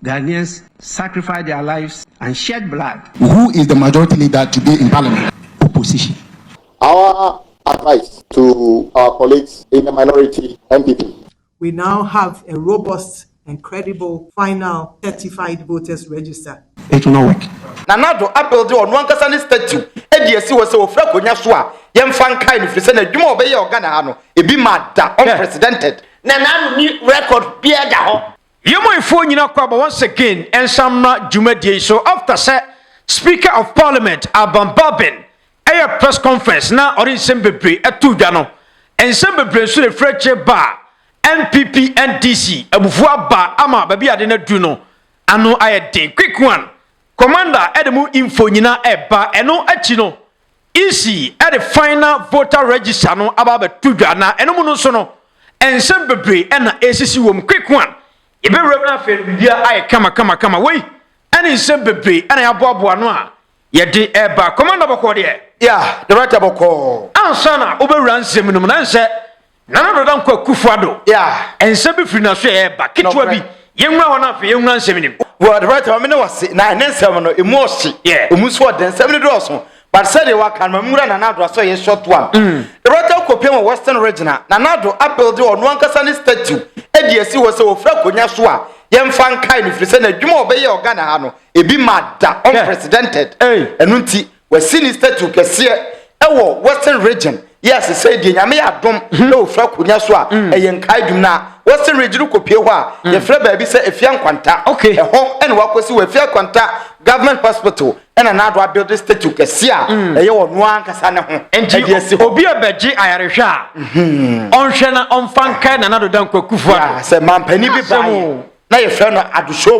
Ghanaians sacrificed their lives and shed blood. Who is the majority leader today in Parliament? Opposition. Our advice to our colleagues in the minority NPP. We now have a robust and credible final certified voters register. It will not work. Nanado apel on one kasani statue. NDC was so frank on Yasua. Yem fan kind of listen a Jumo Bay or Ghana. It be mad that unprecedented. Nanado new record beer gaho. You might phone you once again and some not Jumedia. So after set Speaker of Parliament Abam Babin a press conference now or in Sembebri at Tujano and Sembebri so the French bar NPP NDC Abufua ba ama baby adena duno ano ayede quick one Commander Edemu info nyina eba eno achino isi at the final voter register no ababe Tujana eno mu no so no Sembebri na esisi wom quick one ebe remna fe bibia ay kama wey ani Sembebri ana aboabo ano a yede eba Commander boko de yeah the right boko ansana obewura nsem no na nse Nanado dan kwa Akuffo yeah ense be free na so e ba kitwa bi yenwura hona fe yenwura nsem nim well the right me no was na nsem no emotion yeah omuso den nsem ne do so but said wa kan mamura Nanado so ye short one the right kopia western regional Nanado apel de on one kasa ne statue e de asi wo se wo fra konya so a yemfa nkai ne free se na dwuma obeye Ghana ha no e bi mada unprecedented enu nti we see statue kese ewo western region yes say the nyame adom no fra konya so a eyen kai dum na western region kopie ho a ye fra ba bi se efia nkwanta e ho ene wakosi we efia kwanta government hospital ena na do build statue kese a eye wo no ankasa ne ho enti obi abeji ayarehwe a onhwe na onfankai na do dan kwa Akuffo se mampani bi ba na ye friend addo show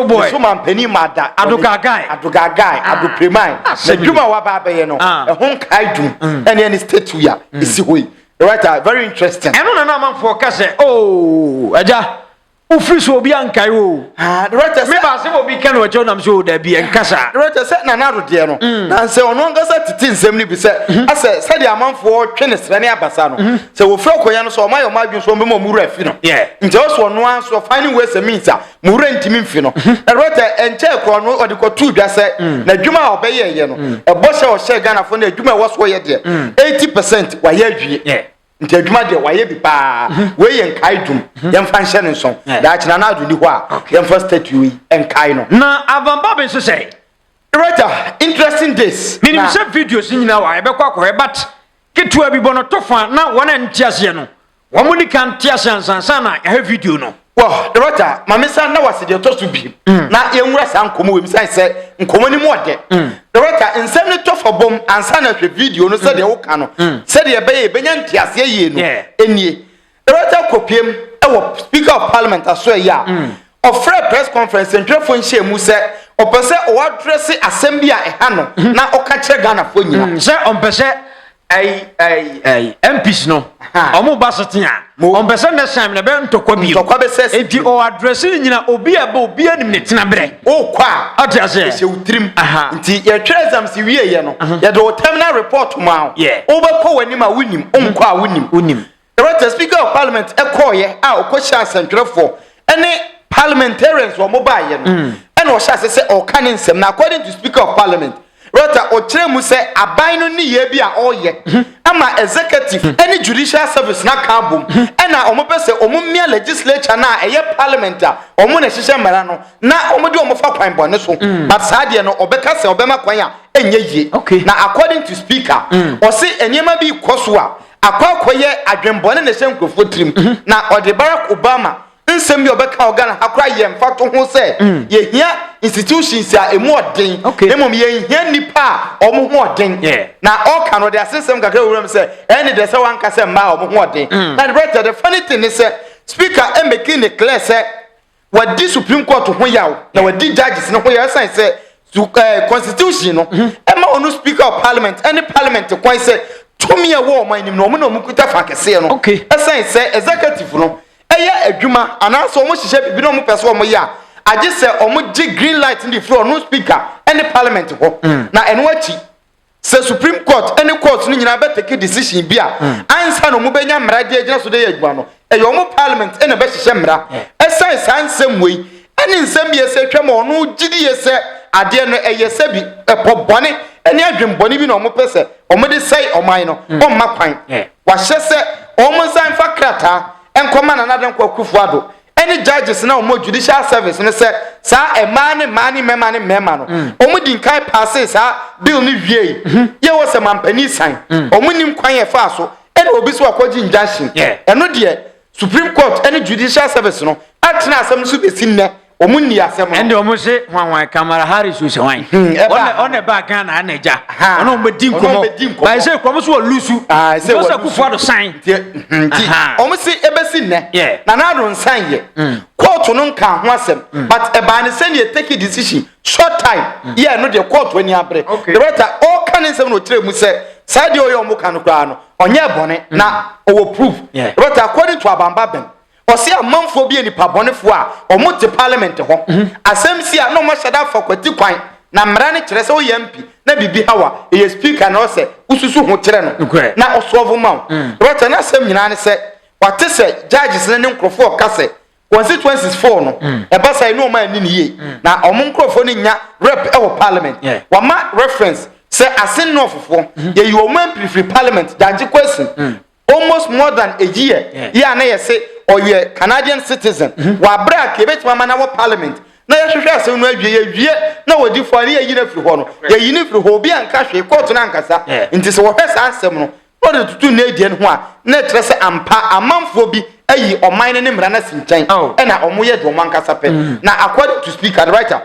boy so mampani mada addo gagai addo premai na dwuma wa ba ye no e ho kai dum ene statue ya isi hoi right very interesting eno na manfo ka se oh aja ufiri so obi ankai o the right me ba se obi kan wa chonam so da bi enkasa the right se na do de no na se ono ngasa titi nsem ni bi se ase se de amanfo twene srane abasa no se wo fra koya no so o mayo madwun so be mo muru afi no nje o so no anso finding ways means a muru ntimi mfi no the right enche ko no o de ko tu dwa se na dwuma obeye ye no e bo se o she Ghana fo na dwuma wo so ye de 80% wa ye adwie nti adwuma de waye bi pa we yen kai dum yemfa nhye ne nson da kina na adu ni ho a yemfa statue en kai no na avamba ben so say right interesting days minim se videos nyina wa ebekwa ko but ketua bi bono tofa na wona ntiase no womuni kan tiase ansansa na ya video no well the right mamisa na wase de to so bi na yenwura san komo we misa se nkomo ni mu ode the right nsem ne tofa bom ansa na hwe video no se de wo ka no se de be ye benya ntiase ye no enie the right kopiem e wo speaker of parliament aso ya of press conference ntwefo nhye mu se opese o address assembly a eha no na oka kire Ghana fo nyina se ompese MPs no omo basetia ompese na sam na be ntokwa bi enti o address nyina obi aba obi anim ne tena bre o kwa atiase se utrim nti ye twa exam si wie ye no ye do terminal report ma o be ko wani ma wunim onkwa wunim the right speaker of parliament e ko ye a okosha asentwerefo ene parliamentarians wo mobile no ene o sha se o kan nsem na according to speaker of parliament Rota o kire mu se aban no ni ye bi a oye ama executive any judicial service na ka bom ena omo pese omo mia legislature na eye parliament a omo na hihye mara no na omo de omo fa kwan bone so but saade no obeka se obema kwan a enye yie na according to speaker o se enyema bi koso a akwakoye adwembone na hye nkrofo trim na ode Barack Obama nsem bi obeka Ghana akwa ye mfato ho se ye hia institutions a emu odin emom ye hia nipa omo ho odin na all can the system kakra wuram se any de se wan ka se mba omo ho odin na the funny thing is speaker making the clear say what the Supreme Court ho yaw na what the judges no ho yaw say constitution no ema onu speaker of parliament any parliament kwan say to me a war man nim no mo na mo kuta fa kese no say executive no eya adwuma anaso omo hihye bibi no mo pese omo ya age se omo gi green light in the floor no speaker any parliament ho na eno achi se Supreme Court any court no nyina be take decision bi a ansa no mo benya mra de agina so de adwuma no eya omo parliament ene be hihye mra esai sansem wei ɛne nsɛm yɛ sɛ twɛm ɔno gidi yɛ sɛ adeɛ no ɛyɛ sɛ bi ɛpɔ bɔne ɛne adwembɔne bi na ɔmo pɛ sɛ ɔmo de sɛe ɔman no ɔmma kwan wahyɛ sɛ ɔmo nsan fa krataa ɛnkɔma na nadan kɔ Akuffo Addo any judges na ɔmo judicial service no sɛ saa ɛmaa ne mɛma no ɔmo di nkan paase saa bill ne wie yɛ wɔ sɛ mampani san ɔmo nim kwan yɛ fa so ɛna obi so akɔgye injunction ɛno deɛ Supreme Court any judicial service no atena asɛm so besi nnɛ ɔmo ni asɛm no ɛnde ɔmo se hwan Kamara Harris so hwan ɔne ba Ghana anaja ɔno ɔmo di nkɔmɔ ba se kɔmɔ so lusu se Akuffo Addo sign ɔmo se ebesi nnɛ na na do nsan yɛ court no nka ho asɛm but ɛba ne sɛ ne take a decision short time yeah no de court ani abre the writer all can nsɛm no kyerɛ mu sɛ saa de ɔyɛ ɔmo ka no kra no ɔnyɛ bɔne na ɔwɔ proof the writer according to Abamba Ben ɔsi amanfo bi enipa bɔnefo a ɔmo te parliament hɔ asɛm si a na ɔmo hyɛda fa kwati kwan na mmara ne kyerɛ sɛ ɔyɛ MP na bibi hawa ɛyɛ speaker na ɔsɛ ususu ho kyerɛ no na ɔsɔfo ma writer na asɛm nyinaa ne sɛ wate sɛ judges ne nkrɔfo ɔkasɛ constituencies 4 no ɛba sai no ɔma ani ne yie na ɔmo nkrɔfo ne nya rep ɛwɔ parliament wama reference sɛ asen no ɔfofo yɛ yi ɔmo MP free parliament judge question almost more than a year yeah na yɛ se ɔyɛ Canadian citizen wa bra ke betima ma na wɔ parliament na yɛ hwehwɛ asɛm no awie na wodi fo ne yɛ yi na firi hɔ no yɛ yi ne firi hɔ obi anka hwe court na ankasa nti sɛ wɔhwɛ saa asɛm no ɔde tutu na edie no ho a na kyerɛ sɛ ampa amanfo bi ayi ɔman ne mmara na sinkyɛn ɛna ɔmo yɛ de ɔmo ankasa pɛ na according to speaker the writer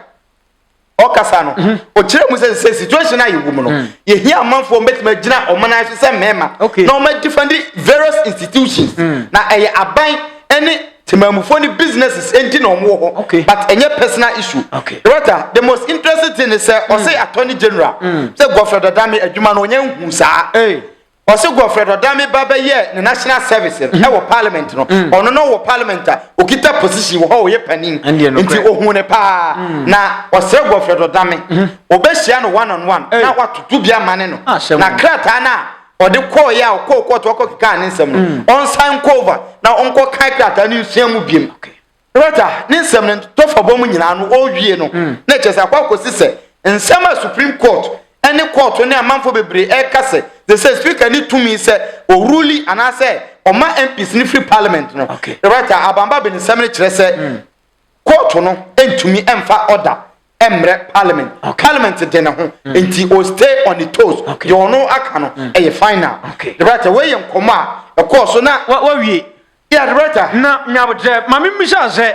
okasa no o kyerɛ mu sɛ situation ayi wo mu no ye hia amanfo betima gina ɔman aso sɛ mema na ɔma defend various institutions na ɛyɛ aban ɛne temamufo ni businesses enti na ɔmo hɔ but ɛnyɛ personal issue the most interesting thing is say attorney general say Godfred Odame adwuma no onye hu saa ɔse Godfred Odame baba ye ne national service ɛwɔ parliament no ɔno no wɔ parliament a okita position wɔ hɔ ɔyɛ panin nti ohun ne pa na ɔse Godfred Odame obɛhyia no one on one na watoto bia mane no na krata na ɔde kɔ ya kɔ to kɔ kika ne nsɛm no on sign cover na onko kai krata ne nsua mu biem rota ne nsɛm no to fa bɔ mu nyina no ɔwie no na kyesa kwa kosi sɛ nsɛm a Supreme Court any court ne amanfo bebre kase they say speaker ni tumi say o ruli ana say o ma MPs ni free parliament no right Abamba Ben nsɛm ne kyerɛ sɛ court no entumi emfa order emre parliament parliament de ne ho enti o stay on the toes the ono aka no e final the right way nkɔmɔ a course na wa wie yeah the right na nyabotre mame misa sɛ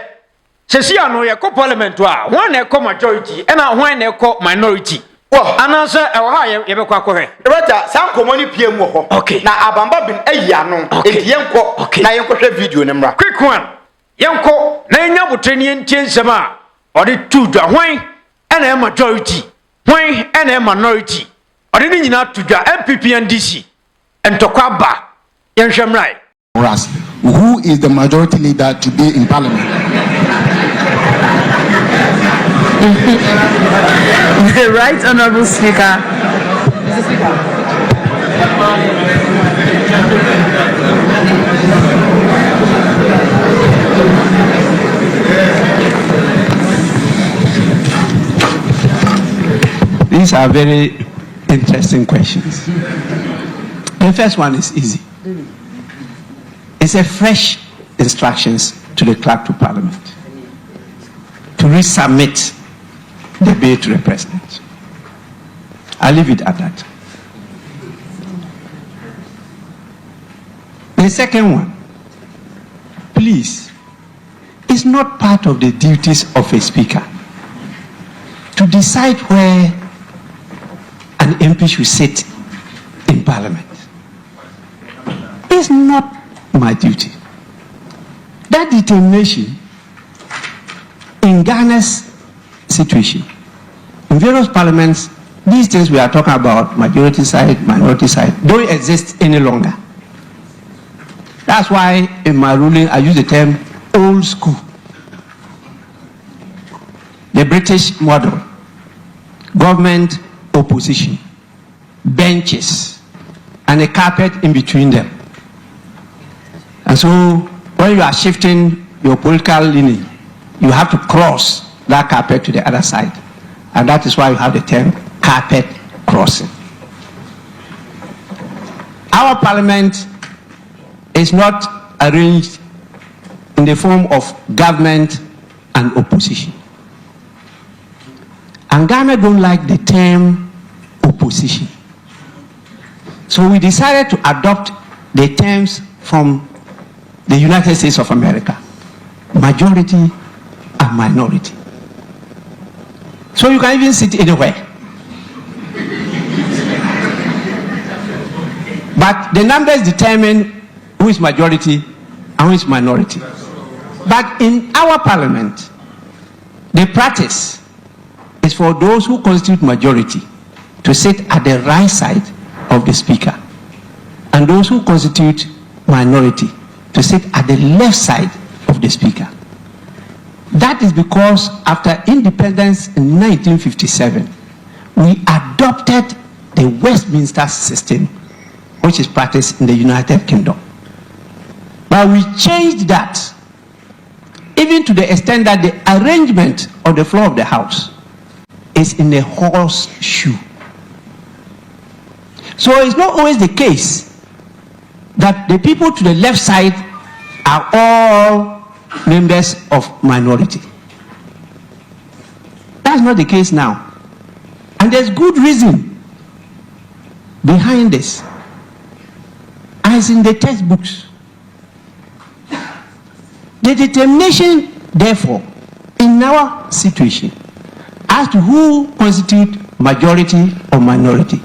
sesi ano yɛ kɔ parliament a hwan na ɛkɔ majority ɛna hwan na ɛkɔ minority anansa ɛwɔ ha yɛbɛkɔ akɔhwɛ reta san komoni pie mu hɔ na Abamba bin ayi ano enti yɛnkɔ na yɛnkɔhwɛ video ne mra quick one yɛnkɔ na nya botre ne ntie nsɛm a ɔde tu dwa hwan ɛna majority hwan ɛna minority ɔde ne nyina tu dwa NPP NDC ntɔkwa ba yɛnhwɛ mra who is the majority leader today in parliament? The Right Honorable Speaker. These are very interesting questions. The first one is easy. It's a fresh instructions to the clerk to Parliament to resubmit the bill to the president. I'll leave it at that. The second one, please, it's not part of the duties of a speaker to decide where an MP should sit in Parliament. It's not my duty. That determination in Ghana's situation, in various parliaments, these things we are talking about, majority side, minority side, don't exist any longer. That's why in my ruling I use the term old school. The British model, government, opposition, benches, and a carpet in between them. And so when you are shifting your political lineage, you have to cross that carpet to the other side. And that is why you have the term carpet crossing. Our parliament is not arranged in the form of government and opposition. And Ghana don't like the term opposition. So we decided to adopt the terms from the United States of America, majority and minority. So you can even sit anywhere. But the numbers determine who is majority and who is minority. But in our parliament, the practice is for those who constitute majority to sit at the right side of the speaker, and those who constitute minority to sit at the left side of the speaker. That is because after independence in 1957, we adopted the Westminster system, which is practiced in the United Kingdom. But we changed that, even to the extent that the arrangement of the floor of the House is in a horseshoe. So it's not always the case that the people to the left side are all members of minority. That's not the case now. And there's good reason behind this. As in the textbooks. The determination, therefore, in our situation, as to who constitute majority or minority,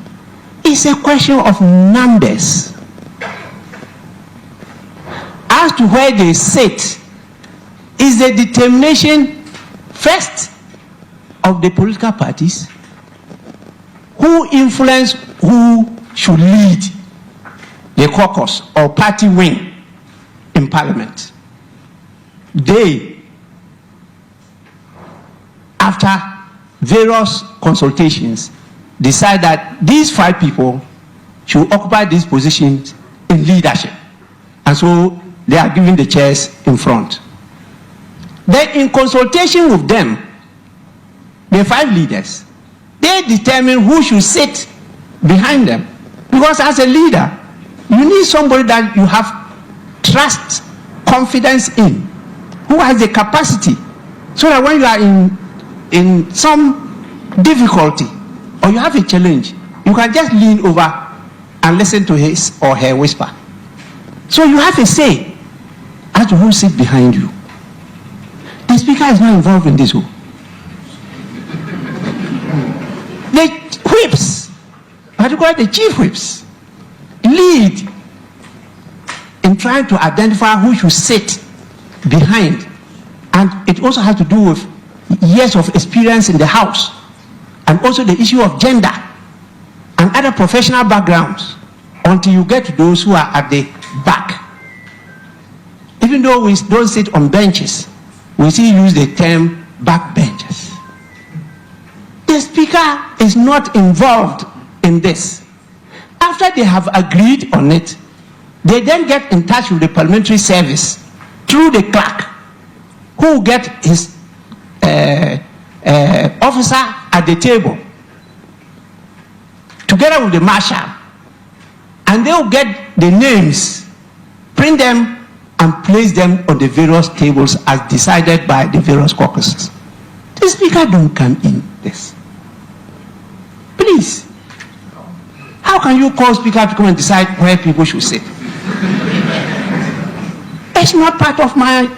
is a question of numbers. As to where they sit, is the determination first of the political parties who influence who should lead the caucus or party wing in parliament. They, after various consultations, decide that these 5 people should occupy these positions in leadership. And so they are given the chairs in front. Then in consultation with them, the 5 leaders, they determine who should sit behind them. Because as a leader, you need somebody that you have trust, confidence in, who has the capacity, so that when you are in some difficulty or you have a challenge, you can just lean over and listen to his or her whisper. So you have a say as to who sits behind you. The speaker is not involved in this. The whips, particularly the chief whips, lead in trying to identify who should sit behind. And it also has to do with years of experience in the House, and also the issue of gender and other professional backgrounds, until you get to those who are at the back. Even though we don't sit on benches, we still use the term backbenchers. The speaker is not involved in this. After they have agreed on it, they then get in touch with the parliamentary service through the clerk, who will get his officer at the table together with the marshal, and they will get the names, print them, and place them on the various tables as decided by the various caucuses. The speaker don't come in this. Please. How can you call speaker to come and decide where people should sit? It's not part of my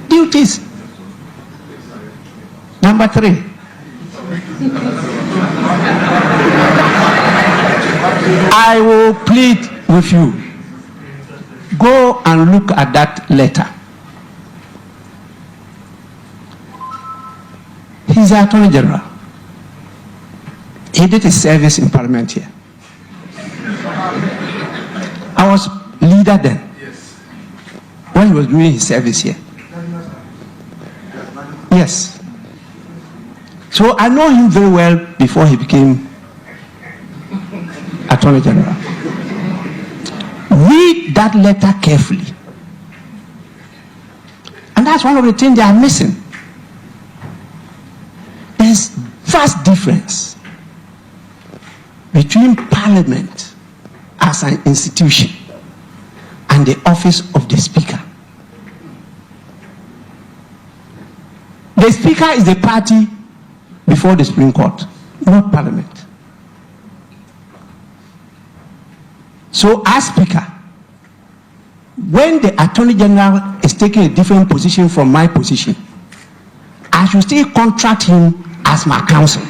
duties. Number 3. I will plead with you. Go and look at that letter. He's the Attorney General. He did his service in Parliament here. I was leader then, when he was doing his service here. Yes. So I know him very well before he became Attorney General. Read that letter carefully. And that's one of the things they are missing. there's vast difference between Parliament as an institution and the office of the Speaker. The Speaker is the party before the Supreme Court, not Parliament. So, as Speaker, when the Attorney General is taking a different position from my position, I should still contract him as my counsel.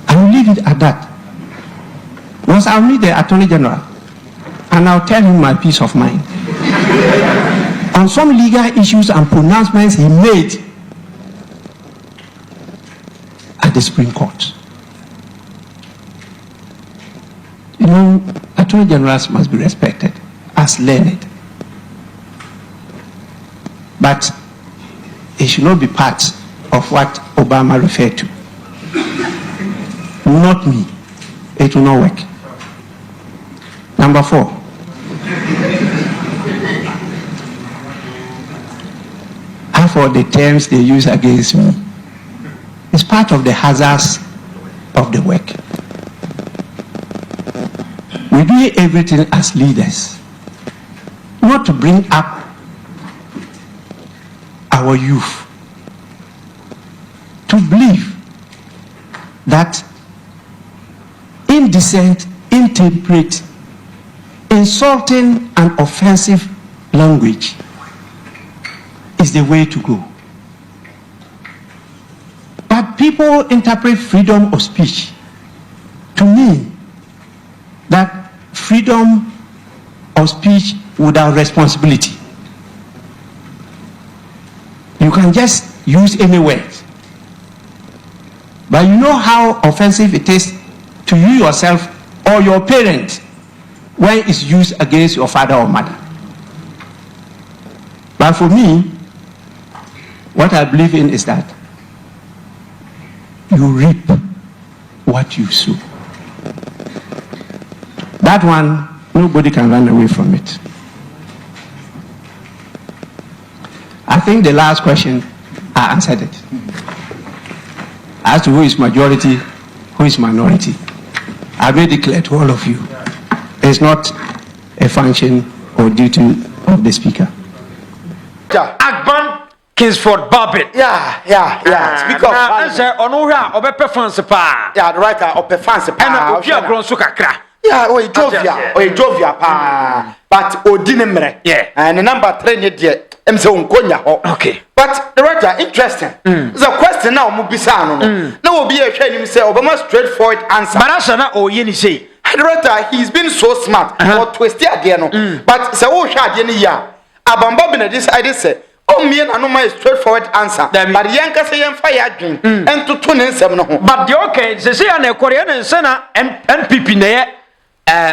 I will leave it at that. Once I'll meet the Attorney General and I'll tell him my peace of mind on some legal issues and pronouncements he made at the Supreme Court. You know, Attorney Generals must be respected as learned, but it should not be part of what Obama referred to. Not me. It will not work. Number 4. As for the terms they use against me, it's part of the hazards of the work. We do everything as leaders, not to bring up our youth to believe that indecent, intemperate, insulting and offensive language is the way to go. But people interpret freedom of speech to mean that freedom of speech without responsibility. You can just use any words. But you know how offensive it is to you yourself or your parent when it's used against your father or mother. But for me, what I believe in is that you reap what you sow. That one, nobody can run away from it. I think the last question, I answered it. As to who is majority, who is minority, I made it clear to all of you. It's not a function or duty of the Speaker. Agban Kingsford Babin. Yeah. Speaker of Parliament. Yeah, the writer of the fancy pa. Yeah, Jovia pa. But Odinemre. Yeah. And the number 3 need there. Okay. But the writer, interesting. There's a question now, Mubisano. No, will be a shame himself, Obama straightforward answer. But that's not all you say. The writer, he's been so smart or twisted again. But so shall ya. Abambabina decided say, oh, me and I know my straightforward answer. But Yanka say I'm fire drink and to 27. But the okay, they say an Korean and Senna NPP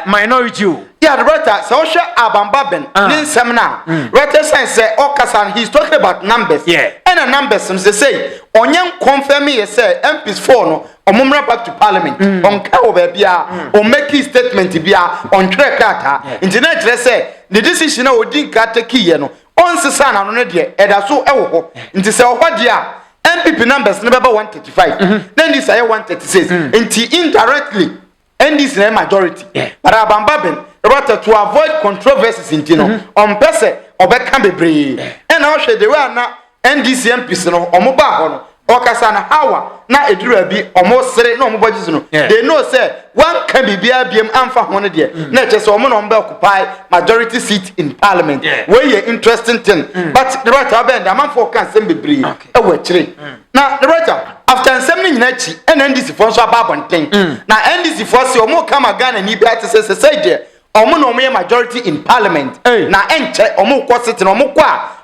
minority. Yeah, the writer, so shall Abambabin in seminar. Writer say, Okasan, he's talking about numbers. Yeah. And a numbers, some they say, on young confirm me, say, MP's phone, or Mumra back to Parliament, on Kao Bia, or make his statement to be on Trekata. Internet, they say, the decision of Dinka Tekiyano, on Susan on Nadia, and I saw Ewo, into say, what dear, MPP numbers never 135. Then this I 136, and indirectly. NDC majority, but Abambabin, to avoid controversies in Tino, on Pese, or Beckham Bebre, and now they were not NDC MPs or Mobile, or Casana Hawa, not a Drubi, or most say no more. They know, say, one can be BM Alpha 1 year, not just a woman on occupy majority seat in Parliament, where you're interesting thing. But the writer band, a man for can send be a tree. Now, the writer, after sending Nachi and NDC for so bad thing. Now, NDC for so more come again and he better say, there, or more majority in Parliament. Now, enter or more quantity or more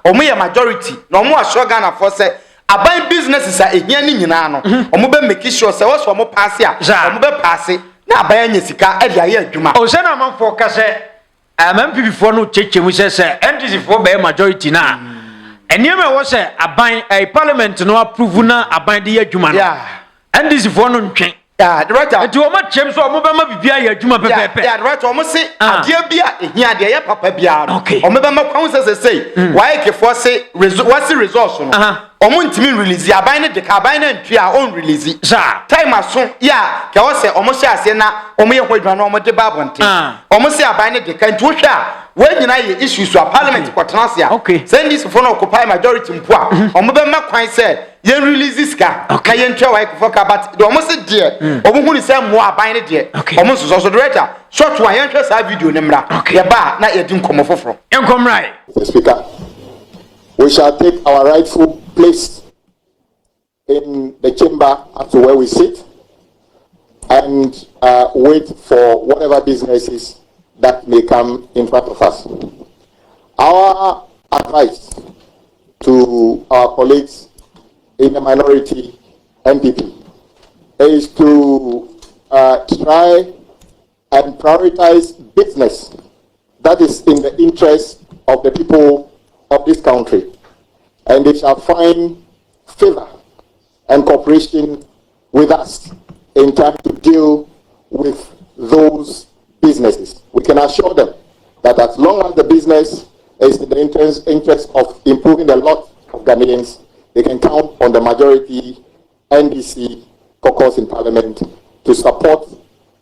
or more majority, no more Shogana for say. Abai businesses are again in Yano, or mobile make sure so was for more pass here, or mobile pass it. Now, by any sika, Edia Juma. Oh, send a man for Casse. MPP for no church, we say, NDC for by majority now. And you may say, a Parliament no approve na a bind the Juma. Yeah. NDC for no change. Yeah, director. Nti o ma chem so o mo be ma bibia ya adwuma pepepe. Yeah, director. Omo say ade bia ehia de ye papa bia no. Okay. Omo be ma kwan say why ke for say what's the resource no. Omo ntimi release aban ne de ka aban na ntua on release. Sa Time aso yeah, ke o say omo hye ase na omo ye hwadwa na omo de babonte. Omo say aban ne de ka ntu hwa when you know issues to a parliament quatrasia. Okay. Send this for occupy majority mpoa. Omo be ma kwan say yen release this car. Na yen twa why for ka but the almost there. Omo hu ni say mo aban ne there. Omo so director. Short one yen twa sa video ne mra. Ye ba na ye di nkomo foforo. Enkom right. Mr. Speaker, we shall take our rightful place in the chamber as to where we sit and wait for whatever businesses that may come in front of us. Our advice to our colleagues in the minority NPP is to try and prioritize business that is in the interest of the people of this country, and they shall find favor and cooperation with us in time to deal with those businesses. We can assure them that as long as the business is in the interest of improving the lot of Ghanaians, they can count on the majority NDC caucus in Parliament to support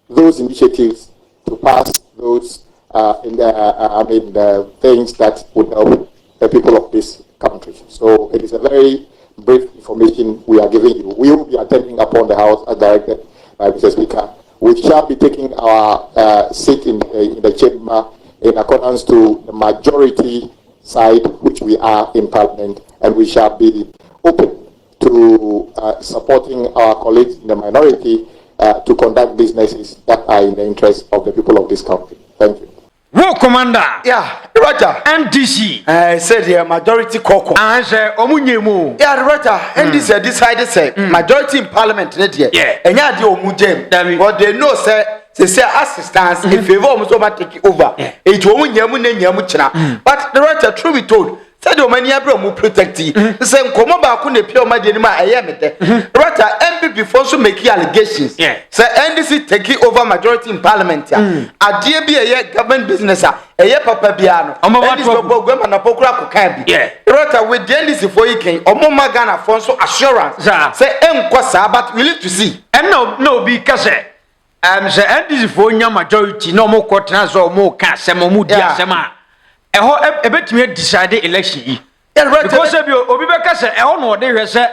those initiatives to pass those the things that would help the people of this country. So it is a very brief information we are giving you. We will be attending upon the House as directed by Mr. Speaker. We shall be taking our seat in the chamber in accordance to the majority side, which we are in Parliament, and we shall be open to supporting our colleagues in the minority to conduct businesses that are in the interest of the people of this country. Thank you. Wo commander. Yeah, Roger. NDC. Said the majority caucus. Say omunyemu. Yeah, Roger. NDC decided say majority in Parliament ne there. Yeah. Enya de omujem. But they know say assistance in favor of so take over. It omunyemu ne nyemu china. But the Roger, truth be told, said the many abro mu protect you. Say nkomo ba ko ne pure ma de ni ma eye me de. Roger, NPP for so make allegations. Yeah. Say NDC taking over majority in Parliament. Adie bi eye government business eye papa bia no. NDC go go na pokura ko kan bi. Yeah. Roger, with the NDC for you can omo magana for so assurance. Say enko sa but we need to see. And no because say NDC for nya majority no mo ko transfer mo ka se mo di asema. Eho ebetumi decide election yi. Because obi be ka say eho no de hwe say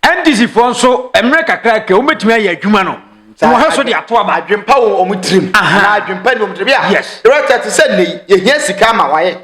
NDC for nso emre kakra ka o betumi aye adwuma no. Mo ha so de ato aba adwempa wo omutrim. Na adwempa ni omutrim ya. Yes. Director to say ne ye hia sika ma waye.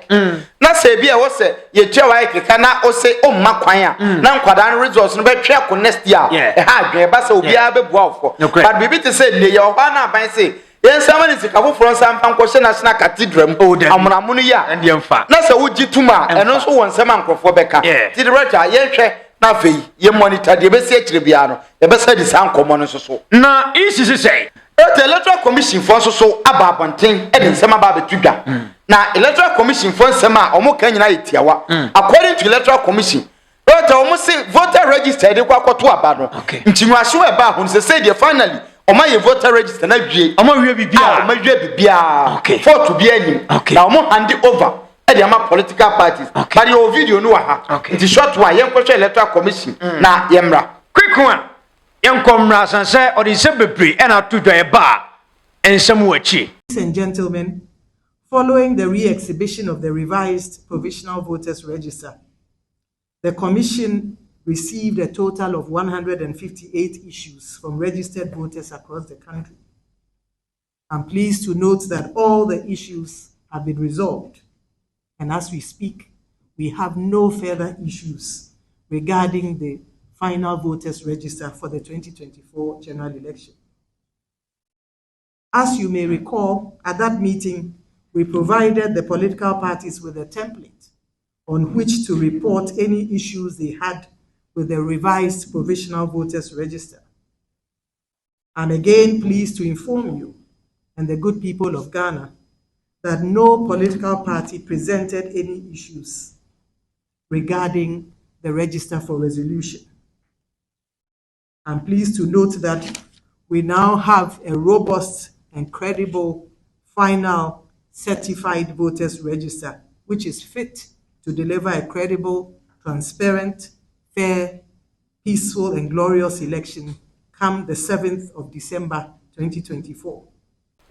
Na say bia wo say ye twa waye keka na o say o mma kwan a na nkwada no resource no be twa ko next year. E ha adwen ba say obi a be boa ofo. But bibi to say ne ye o ba na ban say yen samani sika foforo sampa nkwohye national cathedral amunamunu ya endemfa na se wogi tuma eno nso won sama nkrofo beka ti director yen hwe na fei ye monitor de be si akire bia no ye be sa di san komo no so na isi say the electoral commission for so aba abonten e de nsema ba betudwa na electoral commission for nsema omo kan nyina yetiawa according to electoral commission right omo say voter register de kwa akoto aba no ntinwase we ba ho say de finally Oma ye voter register na dwie. Oma wie bibia. Oma dwie bibia. For to be anim. Na omo hand it over. E dey ama political parties. But your video no ha. It is short one. Yen kwhwe electoral commission na yemra. Quick one. Yen komra sanse odi se bebre e na to dwa e ba ensem wachi. Ladies and gentlemen, following the re-exhibition of the revised provisional voters register, the commission received a total of 158 issues from registered voters across the country. I'm pleased to note that all the issues have been resolved. And as we speak, we have no further issues regarding the final voters register for the 2024 general election. As you may recall, at that meeting, we provided the political parties with a template on which to report any issues they had with the revised provisional voters register. I'm again pleased to inform you and the good people of Ghana that no political party presented any issues regarding the register for resolution. I'm pleased to note that we now have a robust and credible final certified voters register, which is fit to deliver a credible, transparent, fair, peaceful, and glorious election come the 7th of December 2024.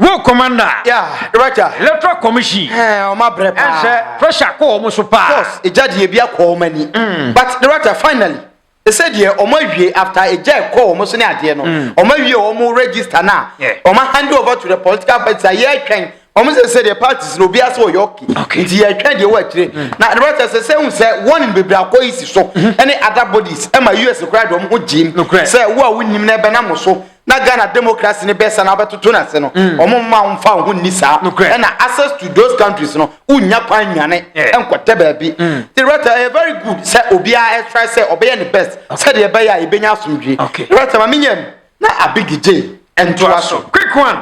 Wo commander. Yeah, director. Electoral commission. O ma brepa. And pressure call almost so pa. Of course, a judge be a call many. But director, finally, they said here, o ma wie after a judge call almost any idea no. O ma wie o mo register now. O ma hand over to the political parties a year train. Almost say the parties no be as well yoki. It's here train the work today. Now the director say one in baby akọ isi so. Any other bodies, Emma US crowd o mo gym. Say who are winning na be na mo so. Na Ghana democracy ni best na abetutu na se no omo ma onfa ho ni sa na access to those countries no unya kwan nwane enkwete ba bi the rata very good say obia try say obey the best say the be ya ebenya asomdwe rata ma menyem na abigije ento aso quick one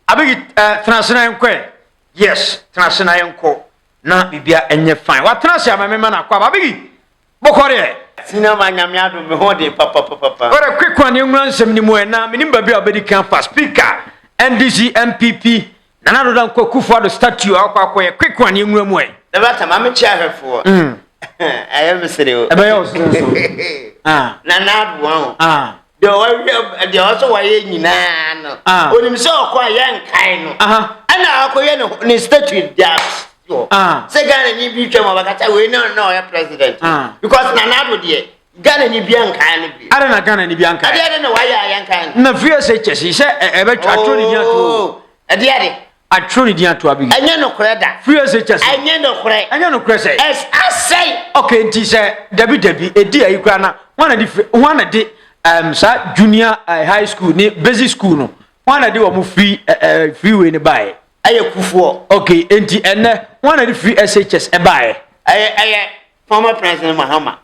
abigi transnational enko yes transnational enko na bibia enye fine what transnational amema na kwa abigi bokore Sinama nyamiado me hode papa. Ora quick one yengran sem ni mo na minim ba bia obedi kan fa speaker NDC NPP na na do dan ko Akuffo statue akwa quick one yengran mo The bata ma me chiafo. I am serious. Ebe yo so. Na na do the also why nyina no. Onim se okwa ye nkan no. Ana akoye ne statue dia. Say Ghana ni bi twem obakata we no ya president because Nanado de Ghana ni bi ankan ni bi ara na Ghana ni bi ankan ade na why yankan na free SHS say e be atro ni dia to ade atro ni dia to abi anya no kore da free SHS anya no kore say as I say okay nti say dabi edi ayi kra na wana di sa junior high school ni basic school no wana di wo mu freeway ni bae Akuffo okay enti enne one of free SHS e bae aye former president Mahama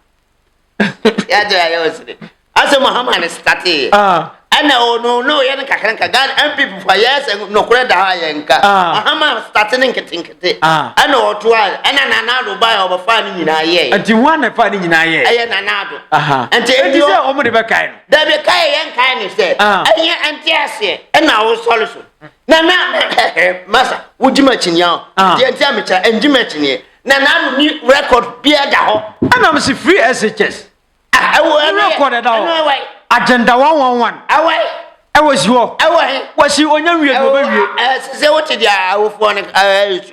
ya do ayo sire ase Mahama ne started ana no ye nkakranka Ghana NPP for years no kure da ha ye nka Mahama started nketinkete ana otoa ana Nanado bae obafa ni nyina ye enti one fa ni nyina ye aye Nanado enti enti se omo de be kai no da be kai ye nkai ni se aye anti ase na wo solo so na masa wujima chinya enti amecha enjima chinye na ni record bia da ho ana msi free SHS record da ho agenda 111 awai was you was you on your say what did ya awfo ne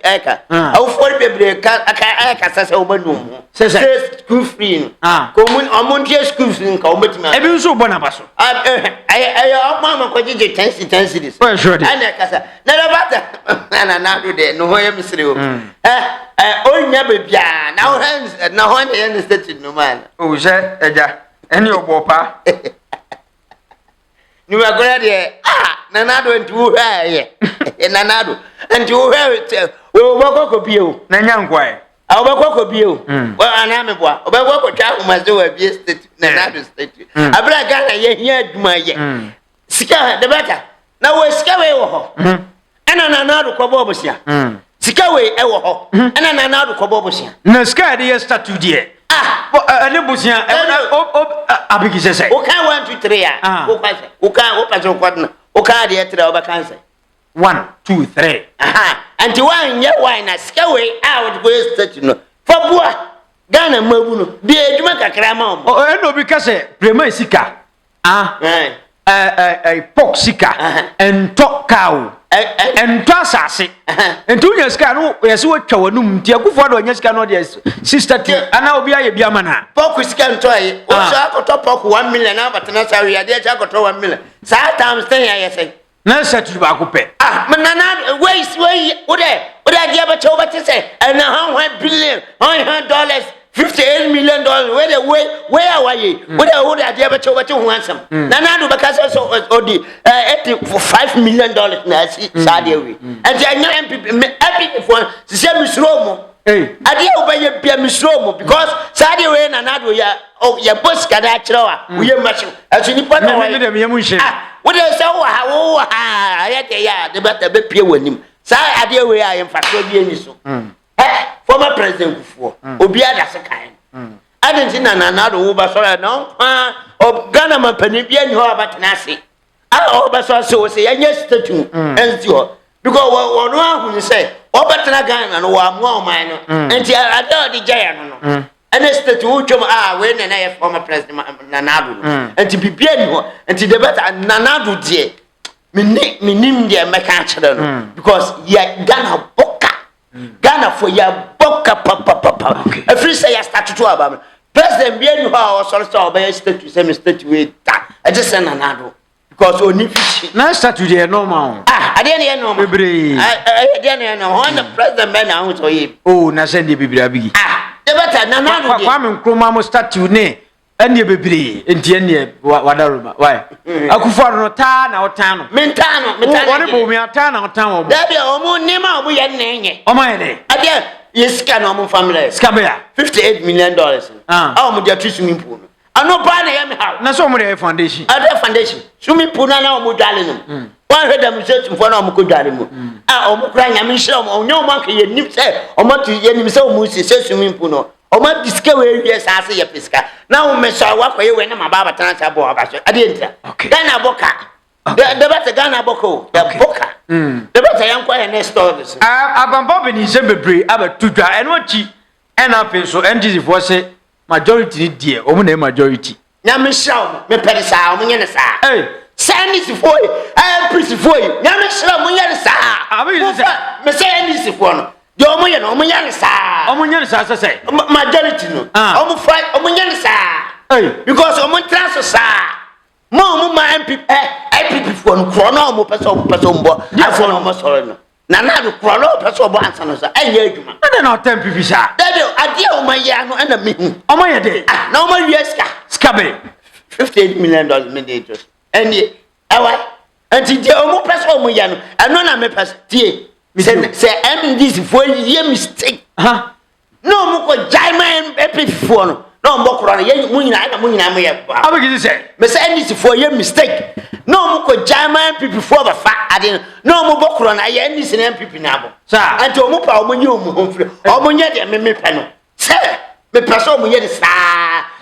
eka awfo bebre eka sase obanu say school free komun omontie school free ka ometima e bi nso bona baso mama ko jije 10 cities ana kasa na bata na do de no ho ye misiri o onya bebia na ho ne state no man o je eja eni obopa ni wagora de Nanado ntu hwaye Nanado ntu hwaye wo bokoko bio na nyankwae obekoko bio wa anamebwa obekoko twa humaze wa bie state Nanado state abra Ghana ye hia aduma ye sika de beta na wo sika we wo ho ana Nanado kobo obosia sika we e wo ho ana Nanado kobo obosia na sika de ye statue de ani busia abigi sese o kan 1 2 3 ya o paso kwadna o kan de 3 o ba kan say 1 2 3 anti wan ye wine na skawe out go state no for boa Ghana mabu no bi eduma kakra ma o eno bi kase prema sika pok sika ento cow ento asase ento nya sika no yesi wo twa wanum ti Akuffo do nya sika no de sister ti ana obi aye bia mana pok sika ento aye o so akoto pok 1 million na batena sawe ya de akoto 1 million sa times 10 ya yesi na settle ba akupe manana wait ode dia ba cho ba tse and $100 billion $100 $58 million where are you ode dia ba cho ba ho ansam Nanado ba kasa so odi $85 million na si sade we and anya MPP for se misromo ade obaye bia misromo because sade we Nanado ya boss kada chirewa we machine asuni pa na we dem yemu hye what is so ayete ya de bata be pie wanim sa ade we ayem fakro bi eni so former president Akuffo obi adase kan adentin na Nanado wo ba so na Ghana mapani bi ani ho abatena ase Ah, so say yes statue and you because one who say Obatana Ghana no more minor and I don't the giant no and the statue when and I former president Nanadu and to be bien and to the better Nanadu dear me name dear mechanic because ya Ghana boka Ghana for ya boka papa a free say I started to about President bien how also by statue same statue I just send Nanadu. Because only fish. Na Saturday normal. I didn't know. I didn't know. When the president man out to him. Oh, na send the baby abigi. The better Nana. Kwame Nkrumah mo statue ne. Ene baby enti ene wadaruma. Why? Akuffo no ta na otano. Mentano. Wone bo mi ata na otano obo. Dabi omo nema omo ye nenye. Omo ye ne. Ade yes scan omo family. Skabea. $58 million. Ah omo dey swimming pool. Ano pa na yemi ha. Na so mo dey foundation. Ade foundation. Swimming pool na omo dwale no. One head them say for na omo ko dwale mu. Ah omo kra nyame hira omo onyo omo ka ye nim say omo to ye nim say omo si say swimming pool no. Omo diske we wie sa say ye piska. Na o me so wa koye we na mababa tan cha bo abaso. Ade entra. Ghana boka. The better Ghana boko. The boka. The better yankwa ye next door this. Abambo be ni se bebre abatudwa eno chi NPP so NDC for say majority dear omo na majority. Nyame hira me pere sa omo nye ne sa. Send this for you. I am pretty for you. Nyame hira mo nye ne sa. Me say NDC for no. Yo omo ye no omo nye ne sa. Omo nye ne sa say. Majority no. Omo fight omo nye ne sa. Because omo transfer sa. Mo ma NPP for no kro na omo pese mbo. Afo no omo soro no. Na do kro na pese obo ansa no sa. Enye adwuma. Na na NPP sa. David ade omo ye no na me hu. Omo ye de. Na omo wie Skabe. $58 million mandate. And until the omo person omo ya no eno na me person tie say MDC for ye mistake no mo ko jaiman MPP for no no mo kro na ye mu nyina me ye ba abegi say me say MDC for ye mistake no mo ko jaiman MPP for ba fa ade no mo bo kro na ye MDC na MPP na abo sa anti omo pa omo nye omo homfre omo nye de me pe no say me person omo ye de sa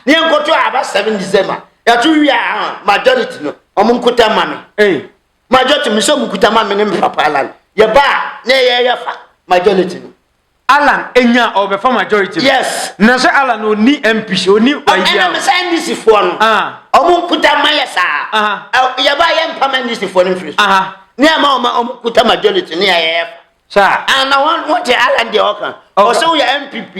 ne enkoto aba 7 December ya tu wi majority no omunkuta mame majority mi so munkuta mame ne papa alan ye ba ne ye fa majority no alan enya obefa majority yes na se alan oni MP oni ayia me say ndisi fo no omunkuta maye sa ye ba ye mpama ndisi fo no free ne ama omunkuta majority ne ye fa sa ana what alan de okan o so we MPP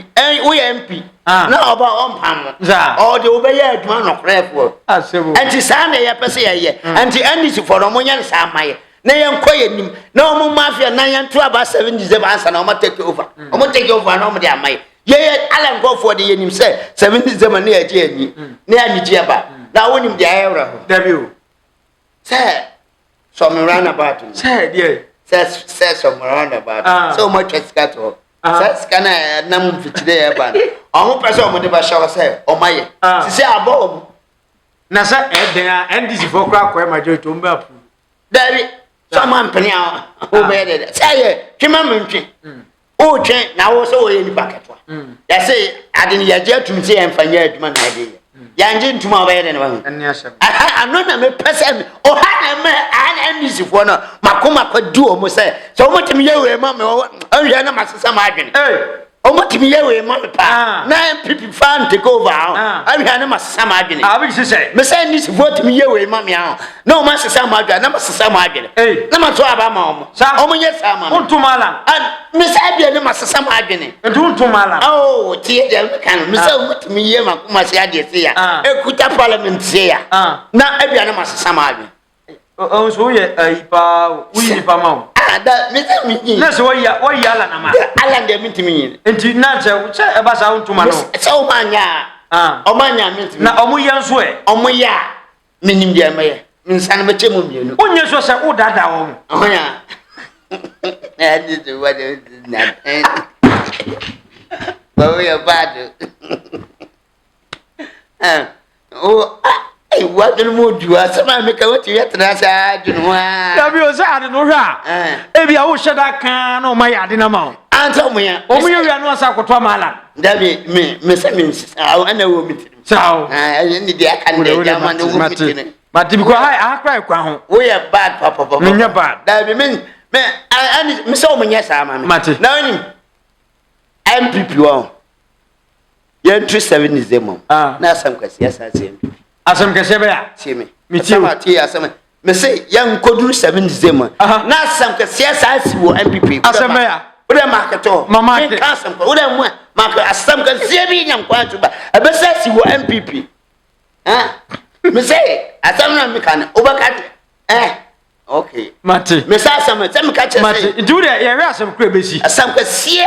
we MP na oba ompam o de obeye aduma no krefo asebo anti sa na ye pese ye anti ndisi for no monya sa amaye na ye nkoye nim na omo mafia na ye nto aba 7 December ansa na omo take over na omo de amaye ye alan go for de ye nim say 7 December na ye je ani na ya niji aba na wonim de ayewra ho dabio say so me run about say there say so me run about so much scatter say kana na mu fitire ye ba omo pese omo de ba shawo say omaye sisi abo na sa eden NDC for kra kwa majority omba apu David so man penia o be de say twema mentwe o twen na wo so ye ni paketwa ya say ade ni ya je tumse ye mfanya aduma na ade ya nje ntuma o be de ne ba eni asem ano na me pese me o ha na me an NDC for no makoma kwa du o mo say so mo timi ye we ma me anhwe na masesa ma adwene omo timi ye we ma me pa na MPP fan take over anhwe na masesa ma adwene abi say me say NDC vote timi ye we ma me na o masesa ma adwene na masesa ma adwene na ma to aba ma omo omo ye sa ma ontumala me say bia na masesa ma adwene ontumala oh tie de me kan me say omo timi ye ma kuma se ade se ya ekuta parliament se ya na abia na masesa ma adwene o so ye ipa uyi pa ma da me say me na so ya ala na ma ala de mitimi yin enti na je e ba sa ontuma no se o manya o manya mitimi na omo ye nso e omo ya minim dia me nsan be chemu mienu onye so se o dada wo onya na di to what na ba we bad o what do you do? Sama make a what you have to answer. Dabi o sa ade no hwa e bia wo hweda kan na o ma ya ade na ma anto mo ya o mo ye wi anu asa koto amala Dabi me say me ana wo mitiri sao ni dia kan de jama no wo mitiri But because I cry kwa we are bad papa. Me bad. That mean me I so many yes am. Mate. Now ni NPP one. You 27 is them. Na some kwesi yes asem. Asem kese be ya. See me. Me Sama tie asem. Me say young kodu 7 is them. Na some kwesi yes asi wo NPP. Asem be ya. Wo dem marketo. Mama ke asem ko. Wo dem market asem kwesi bi nyam kwa tuba. Ebesa si wo NPP. Me say asem na me kan obaka okay. Mate. Me say asem me ka che say. Mate. Do there ye asem kura besi. Asem kwesi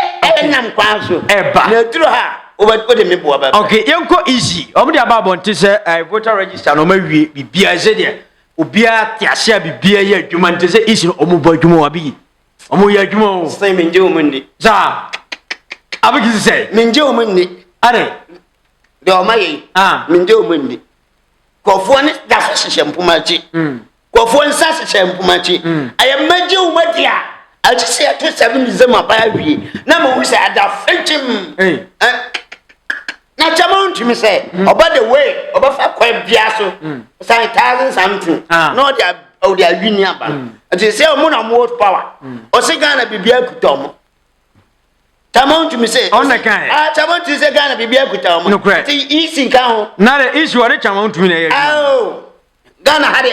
nyam kwa so. Eba. Na duro ha. Okay, yanko easy. Omudi ababo nti se voter register no mawie bibia se de obia tiase bibia ye adwuma nti se easy omo bo adwuma wa bi. Omo ye adwuma o. Say menje o mundi. Za. Abiki se. Menje o mundi. Are. De o maye. Menje o mundi. Kofo ne da so hye mpumachi. Kofo nsa hye mpumachi. Ayamaje o madia. Aji se to 7 December ba wie. Na mo hu se ada fenchim. Na chama ntimi say oba the way oba fa kwa bia so say 1000 something no dia wini aba ati say omo na more power o se Ghana bibia kuta omo chama ntimi say on the kan chama ntimi say Ghana bibia kuta omo ti isi kan ho na the issue ore chama ntimi na ye Ghana had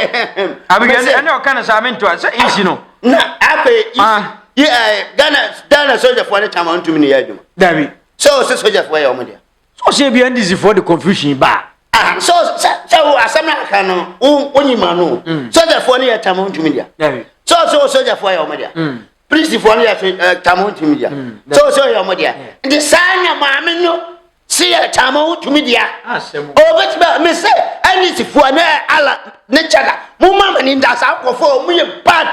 abigene ene o kan sa mento say isi no na ape Ghana soldier for the chama ntimi na ye adwuma David so soldier for ye omo dia so say be NDC for the confusion ba so asamna kan onyima no so therefore ne yatamon to media so therefore ya omodia police for ne yatamon to media so ya omodia the sanya maame no see yatamon to media but ba me say NDC for ne ala ne chada mu mama ni ndasa akofo mu ye bad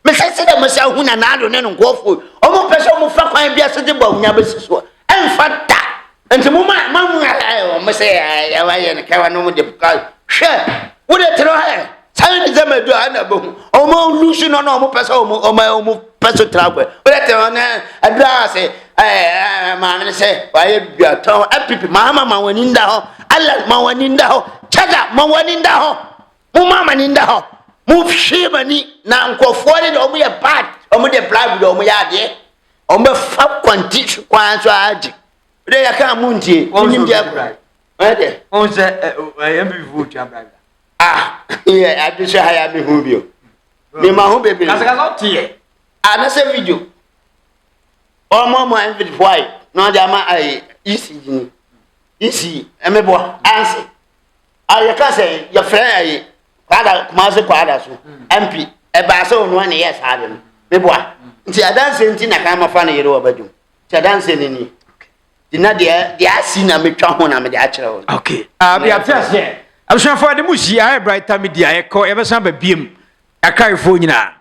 me say dem say hu na na ado ne no nkofo o mo pese o mo fa kwan bia se de ba hunya be siso emfa ta enti mama me say ya wa ye ne kawa no mo de ka hwe wo de tro ha sai ni zama do ana bo o mo lusu no no mo pesa o mo pesa tragwe wo de tro na adra se ma me say wa ye bia ton apipi mama ma wani nda ho alla ma wani nda ho chaga ma wani nda ho mo mama ni nda ho mo hwe ni na nkofo ni do mo ye bad o mo de bribe do mo ya de o mo fa kwanti kwan so aji de ya ka muntie onim dia bra ade on se MPP vote ya bra yeah I just hire me hu bio me ma hu bebe kasa kasa tie na se video o mo MPP why no dia ma ai isi emebo anse ya ka se ya frɛ ai kwada kuma se kwada so MP e ba se onu na yes ade no mebo nti adanse nti na ka ma fa na yere obadum ti adanse ni dina dia asi na metwa ho na me de akere ho okay bi apese abshan for the musi ai brighter media e ko e be san ba biem akai fo nyina